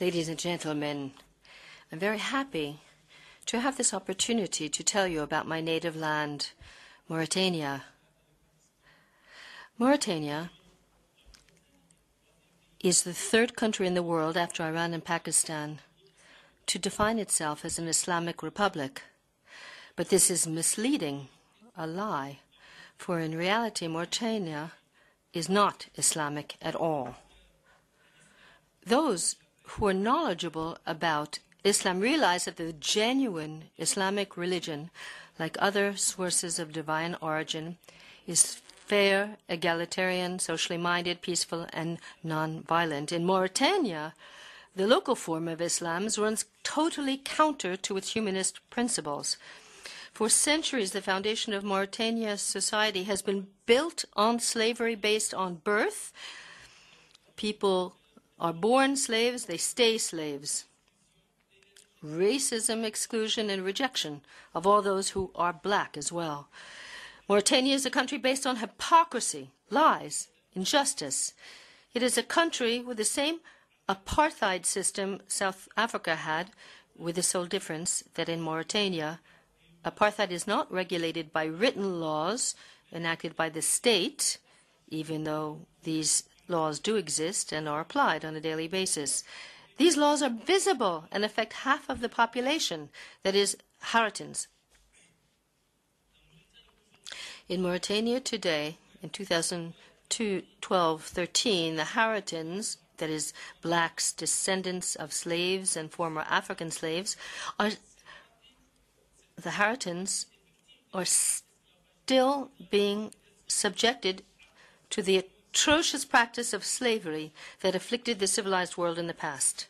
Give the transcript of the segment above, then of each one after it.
Ladies and gentlemen, I'm very happy to have this opportunity to tell you about my native land, Mauritania. Mauritania is the third country in the world after Iran and Pakistan to define itself as an Islamic republic. But this is misleading, a lie, for in reality Mauritania is not Islamic at all. Those who are knowledgeable about Islam realize that the genuine Islamic religion, like other sources of divine origin, is fair, egalitarian, socially minded, peaceful, and non-violent. In Mauritania, the local form of Islam runs totally counter to its humanist principles. For centuries, the foundation of Mauritania's society has been built on slavery based on birth. People are born slaves, they stay slaves. Racism, exclusion, and rejection of all those who are black as well. Mauritania is a country based on hypocrisy, lies, injustice. It is a country with the same apartheid system South Africa had, with the sole difference that in Mauritania, apartheid is not regulated by written laws enacted by the state, even though these laws do exist and are applied on a daily basis. These laws are visible and affect half of the population, that is, Haratans. In Mauritania today, in 2012-13, the Haratans, that is, blacks, descendants of slaves and former African slaves, the Haratans are still being subjected to the atrocious practice of slavery that afflicted the civilized world in the past.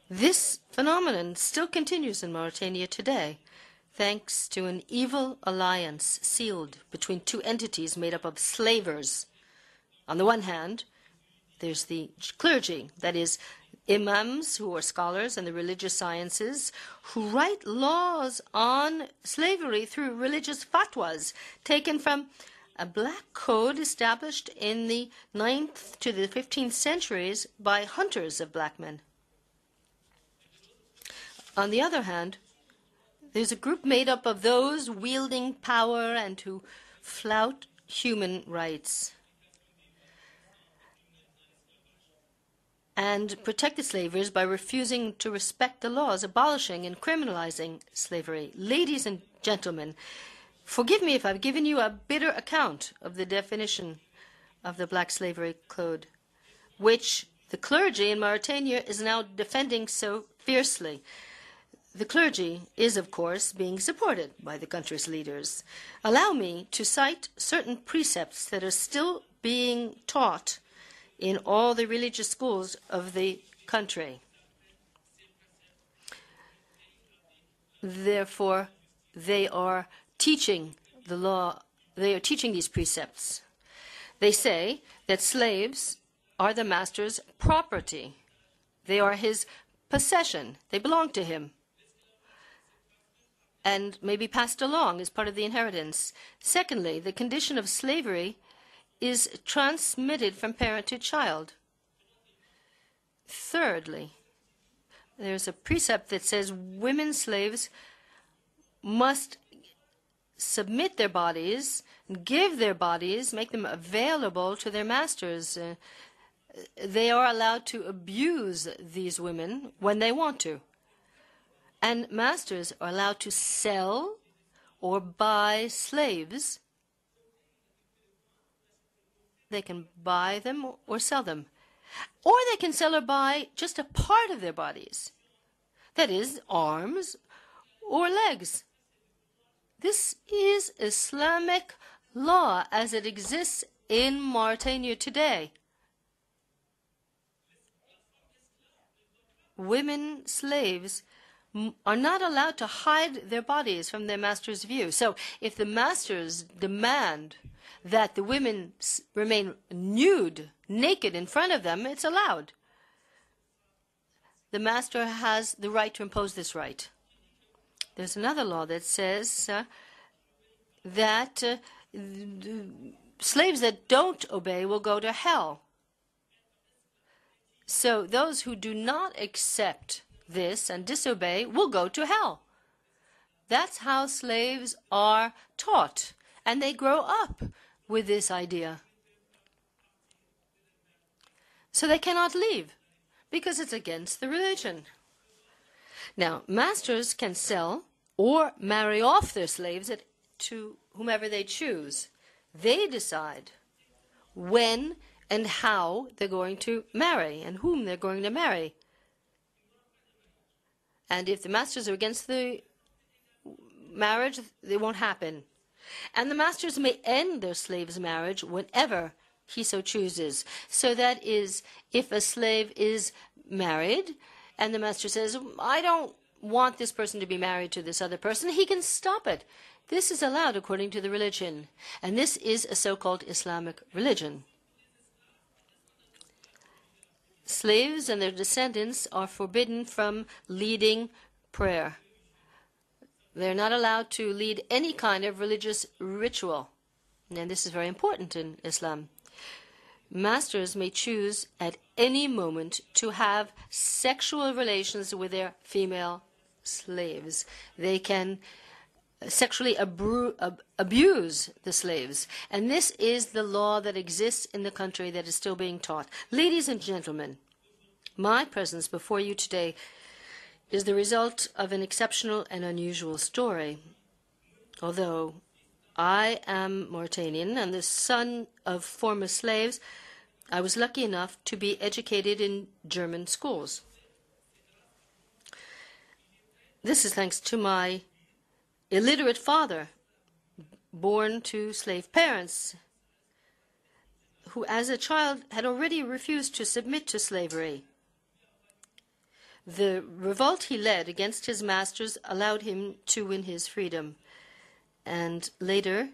This phenomenon still continues in Mauritania today, thanks to an evil alliance sealed between two entities made up of slavers. On the one hand, there's the clergy, that is, imams who are scholars in the religious sciences, who write laws on slavery through religious fatwas taken from a black code established in the 9th to the 15th centuries by hunters of black men. On the other hand, there's a group made up of those wielding power and who flout human rights and protect the slavers by refusing to respect the laws abolishing and criminalizing slavery. Ladies and gentlemen, forgive me if I've given you a bitter account of the definition of the Black Slavery Code, which the clergy in Mauritania is now defending so fiercely. The clergy is, of course, being supported by the country's leaders. Allow me to cite certain precepts that are still being taught in all the religious schools of the country. Therefore, they are teaching the law, they are teaching these precepts. They say that slaves are the master's property. They are his possession. They belong to him and may be passed along as part of the inheritance. Secondly, the condition of slavery is transmitted from parent to child. Thirdly, there's a precept that says women slaves must submit their bodies, give their bodies, make them available to their masters. They are allowed to abuse these women when they want to. And masters are allowed to sell or buy slaves. They can buy them or sell them. Or they can sell or buy just a part of their bodies. That is, arms or legs. This is Islamic law as it exists in Mauritania today. Women slaves are not allowed to hide their bodies from their master's view. So if the masters demand that the women remain nude, naked in front of them, it's allowed. The master has the right to impose this right. There's another law that says that slaves that don't obey will go to hell. So those who do not accept this and disobey will go to hell. That's how slaves are taught, and they grow up with this idea. So they cannot leave because it's against the religion. Now, masters can sell or marry off their slaves to whomever they choose. They decide when and how they're going to marry and whom they're going to marry. And if the masters are against the marriage, it won't happen. And the masters may end their slave's marriage whenever he so chooses. So that is, if a slave is married and the master says, I don't want this person to be married to this other person, he can stop it. This is allowed according to the religion. And this is a so-called Islamic religion. Slaves and their descendants are forbidden from leading prayer. They're not allowed to lead any kind of religious ritual. And this is very important in Islam. Masters may choose at any moment to have sexual relations with their female slaves. They can sexually abuse the slaves. And this is the law that exists in the country that is still being taught. Ladies and gentlemen, my presence before you today is the result of an exceptional and unusual story. Although I am Mauritanian and the son of former slaves, I was lucky enough to be educated in German schools. This is thanks to my illiterate father, born to slave parents, who as a child had already refused to submit to slavery. The revolt he led against his masters allowed him to win his freedom. And later,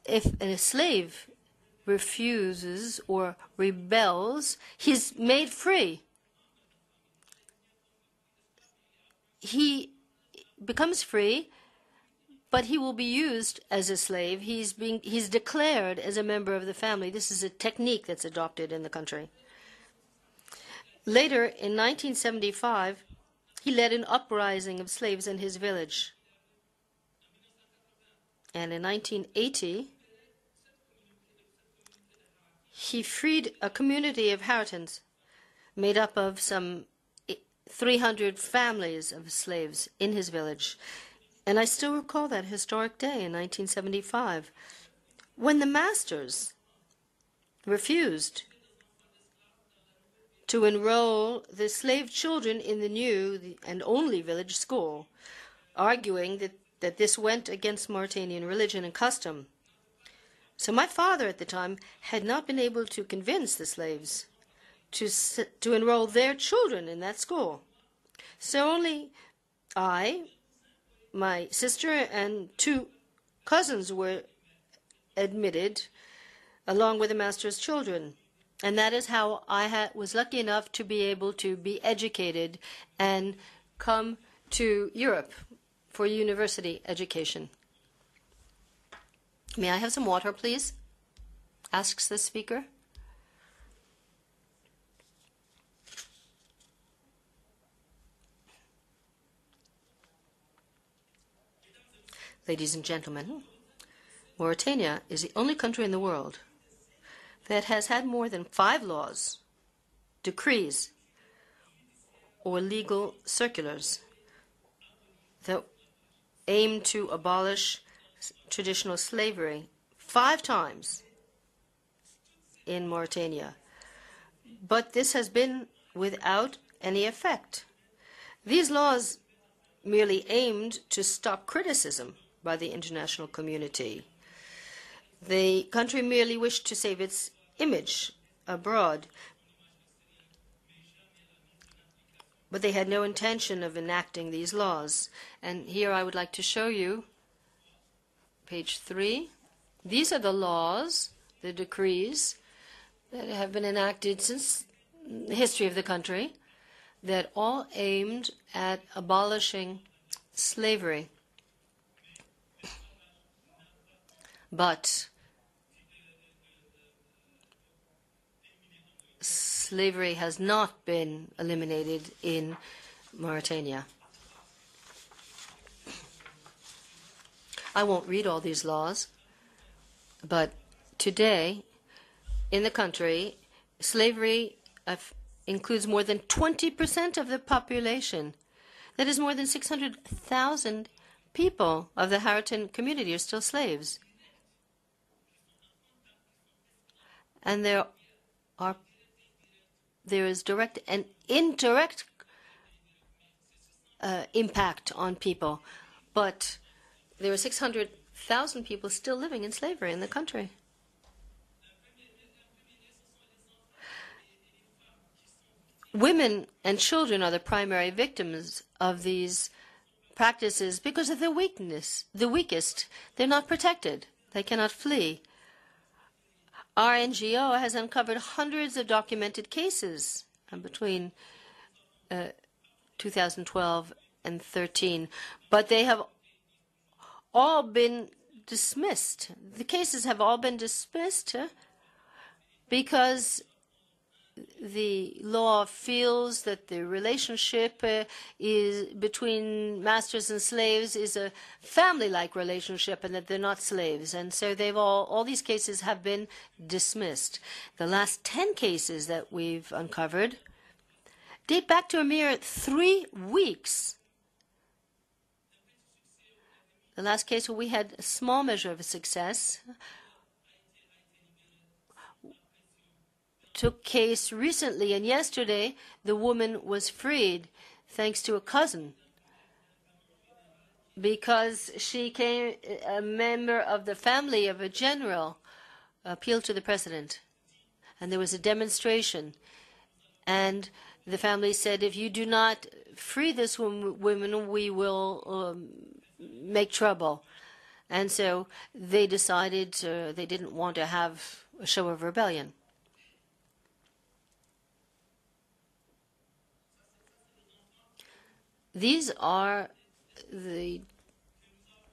if a slave refuses or rebels, he's made free. He becomes free, but he will be used as a slave. He's declared as a member of the family. This is a technique that's adopted in the country. Later, in 1975, he led an uprising of slaves in his village. And in 1980, he freed a community of Haratans made up of some 300 families of slaves in his village. And I still recall that historic day in 1975 when the masters refused to enroll the slave children in the new and only village school, arguing that this went against Mauritanian religion and custom. So my father at the time had not been able to convince the slaves to enroll their children in that school. So only I, my sister, and 2 cousins were admitted along with the master's children. And that is how I was lucky enough to be able to be educated and come to Europe for university education. May I have some water, please? Asks the speaker. Ladies and gentlemen, Mauritania is the only country in the world that has had more than 5 laws, decrees, or legal circulars that aim to abolish traditional slavery 5 times in Mauritania. But this has been without any effect. These laws merely aimed to stop criticism by the international community. The country merely wished to save its image abroad, but they had no intention of enacting these laws. And here I would like to show you page 3. These are the laws, the decrees that have been enacted since the history of the country that all aimed at abolishing slavery. But slavery has not been eliminated in Mauritania. I won't read all these laws, but today in the country, slavery includes more than 20% of the population. That is more than 600,000 people of the Haratin community are still slaves. And there is direct and indirect impact on people, but there are 600,000 people still living in slavery in the country. Women and children are the primary victims of these practices because of their weakness. The weakest, they're not protected. They cannot flee. Our NGO has uncovered hundreds of documented cases between 2012 and 13, but they have all been dismissed. The cases have all been dismissed because the law feels that the relationship is between masters and slaves is a family-like relationship and that they're not slaves. And so all these cases have been dismissed. The last 10 cases that we've uncovered date back to a mere 3 weeks. The last case where we had a small measure of success took place recently, and yesterday the woman was freed thanks to a cousin because she came a member of the family of a general appealed to the president, and there was a demonstration, and the family said, if you do not free this woman, we will make trouble. And so they decided they didn't want to have a show of rebellion. These are the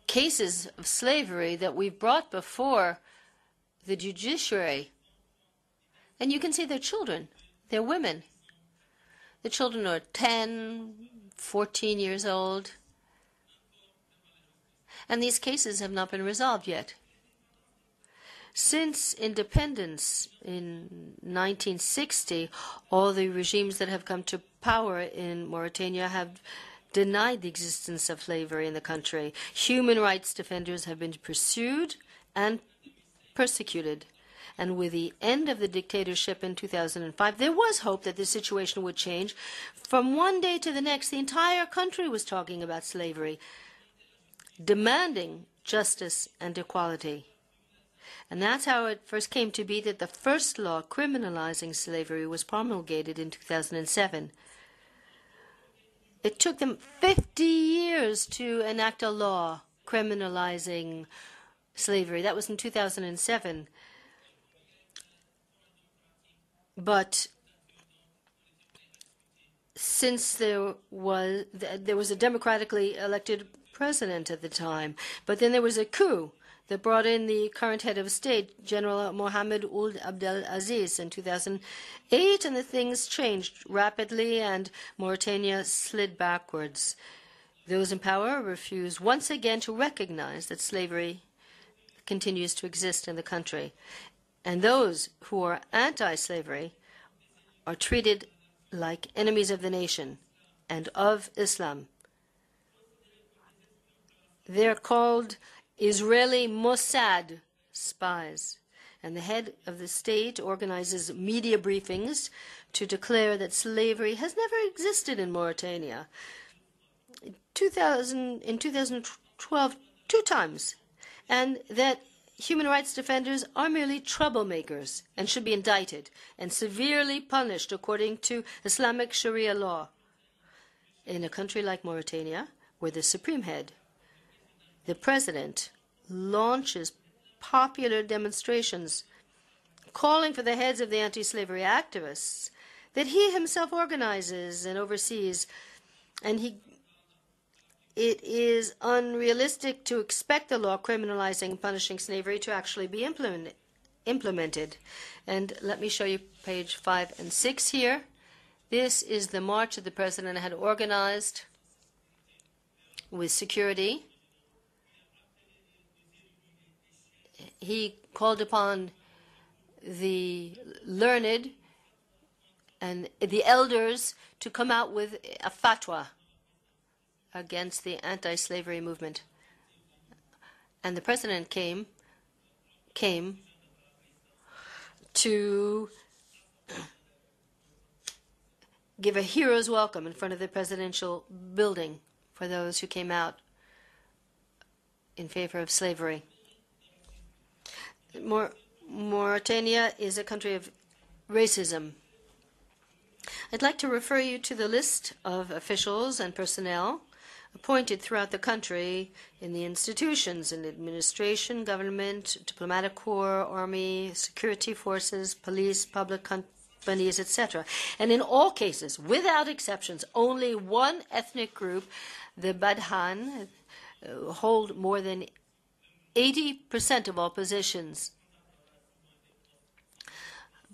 cases of slavery that we've brought before the judiciary. And you can see they're children. They're women. The children are 10, 14 years old. And these cases have not been resolved yet. Since independence in 1960, all the regimes that have come to power in Mauritania have denied the existence of slavery in the country. Human rights defenders have been pursued and persecuted. And with the end of the dictatorship in 2005, there was hope that the situation would change. From one day to the next, the entire country was talking about slavery, demanding justice and equality. And that's how it first came to be that the first law criminalizing slavery was promulgated in 2007. It took them 50 years to enact a law criminalizing slavery. That was in 2007. But since there was a democratically elected president at the time, but then there was a coup that brought in the current head of state, General Mohammed Ould Abdel Aziz, in 2008, and the things changed rapidly, and Mauritania slid backwards. Those in power refused once again to recognize that slavery continues to exist in the country, and those who are anti-slavery are treated like enemies of the nation and of Islam. They're called Israeli Mossad spies, and the head of the state organizes media briefings to declare that slavery has never existed in Mauritania. In 2012, 2 times, and that human rights defenders are merely troublemakers and should be indicted and severely punished according to Islamic Sharia law. In a country like Mauritania, where the supreme head, the president, launches popular demonstrations calling for the heads of the anti-slavery activists that he himself organizes and oversees, and it is unrealistic to expect the law criminalizing and punishing slavery to actually be implemented. And let me show you page 5 and 6 here. This is the march that the president had organized with security. He called upon the learned and the elders to come out with a fatwa against the anti-slavery movement. And the president came to give a hero's welcome in front of the presidential building for those who came out in favor of slavery. Mauritania is a country of racism. I'd like to refer you to the list of officials and personnel appointed throughout the country in the institutions, in administration, government, diplomatic corps, army, security forces, police, public companies, etc. And in all cases, without exceptions, only one ethnic group, the Badhan, hold more than 80% of all positions.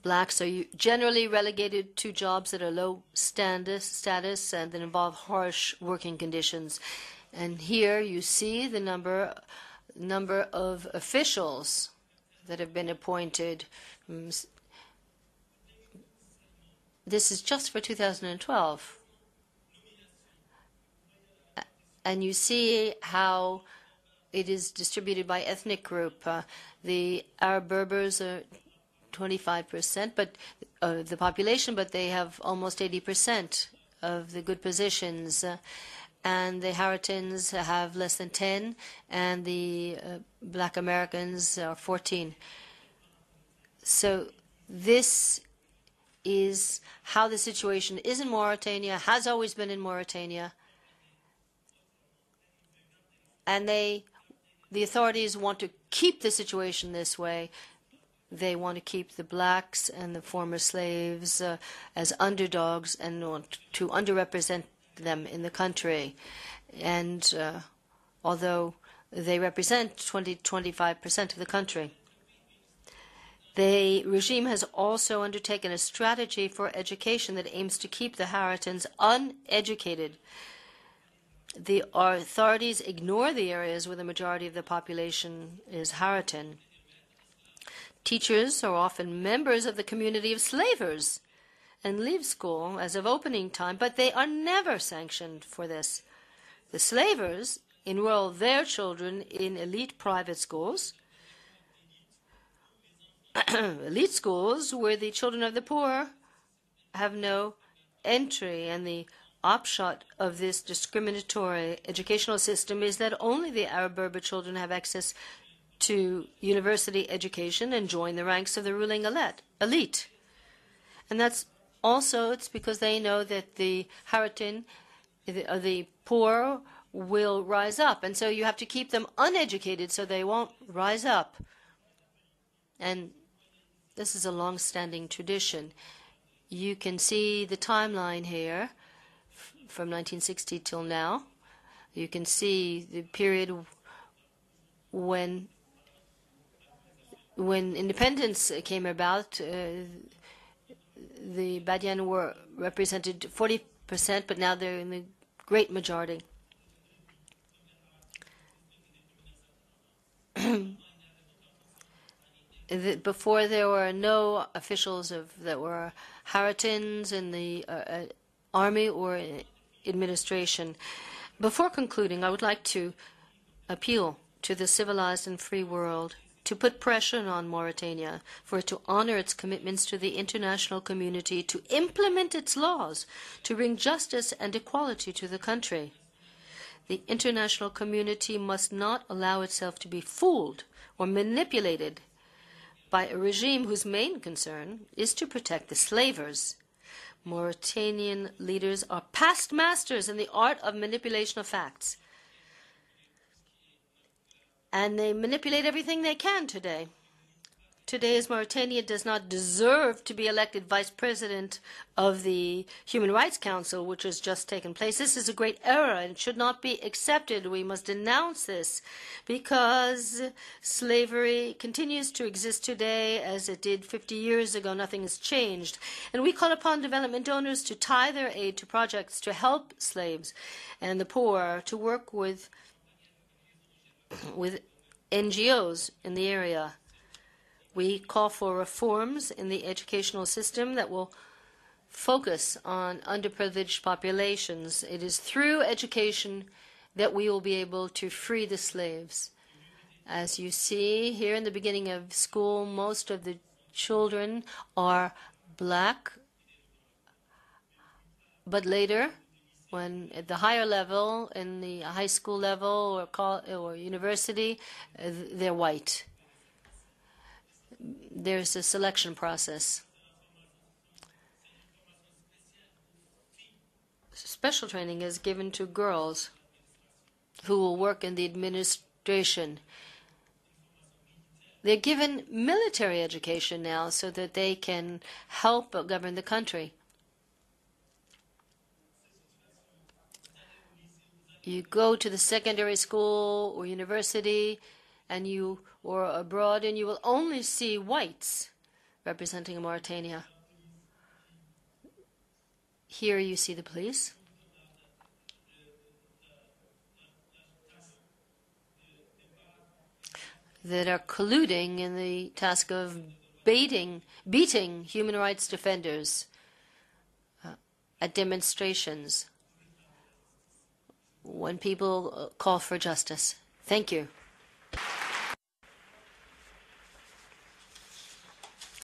Blacks are generally relegated to jobs that are low status and that involve harsh working conditions. And here you see the number of officials that have been appointed. This is just for 2012. And you see how it is distributed by ethnic group. The Arab Berbers are 25%, but the population, but they have almost 80% of the good positions. And the Haratins have less than 10, and the Black Americans are 14. So this is how the situation is in Mauritania, has always been in Mauritania. And the authorities want to keep the situation this way. They want to keep the blacks and the former slaves as underdogs and want to underrepresent them in the country. And although they represent 20-25% of the country, the regime has also undertaken a strategy for education that aims to keep the Haratins uneducated. The authorities ignore the areas where the majority of the population is Haratin. Teachers are often members of the community of slavers and leave school as of opening time, but they are never sanctioned for this. The slavers enroll their children in elite private schools, elite schools where the children of the poor have no entry, and the upshot of this discriminatory educational system is that only the Arab Berber children have access to university education and join the ranks of the ruling elite. And that's also, it's because they know that the Haratin, the poor, will rise up. And so you have to keep them uneducated so they won't rise up. And this is a long-standing tradition. You can see the timeline here from 1960 till now. You can see the period when independence came about. The Badian were represented 40%, but now they're in the great majority. Before, there were no officials that were Haratins in the army or administration. Before concluding, I would like to appeal to the civilized and free world to put pressure on Mauritania for it to honor its commitments to the international community, to implement its laws, to bring justice and equality to the country. The international community must not allow itself to be fooled or manipulated by a regime whose main concern is to protect the slavers. Mauritanian leaders are past masters in the art of manipulation of facts. And they manipulate everything they can today Today's Mauritania does not deserve to be elected vice president of the Human Rights Council, which has just taken place. This is a great error and should not be accepted. We must denounce this because slavery continues to exist today as it did 50 years ago. Nothing has changed. And we call upon development donors to tie their aid to projects to help slaves and the poor, to work with NGOs in the area. We call for reforms in the educational system that will focus on underprivileged populations. It is through education that we will be able to free the slaves. As you see here in the beginning of school, most of the children are black, but later, when at the higher level, in the high school level or university, they're white. There's a selection process. Special training is given to girls who will work in the administration. They're given military education now so that they can help govern the country. You go to the secondary school or university or abroad, and you will only see whites representing Mauritania. Here you see the police. That are colluding in the task of beating human rights defenders at demonstrations when people call for justice. Thank you.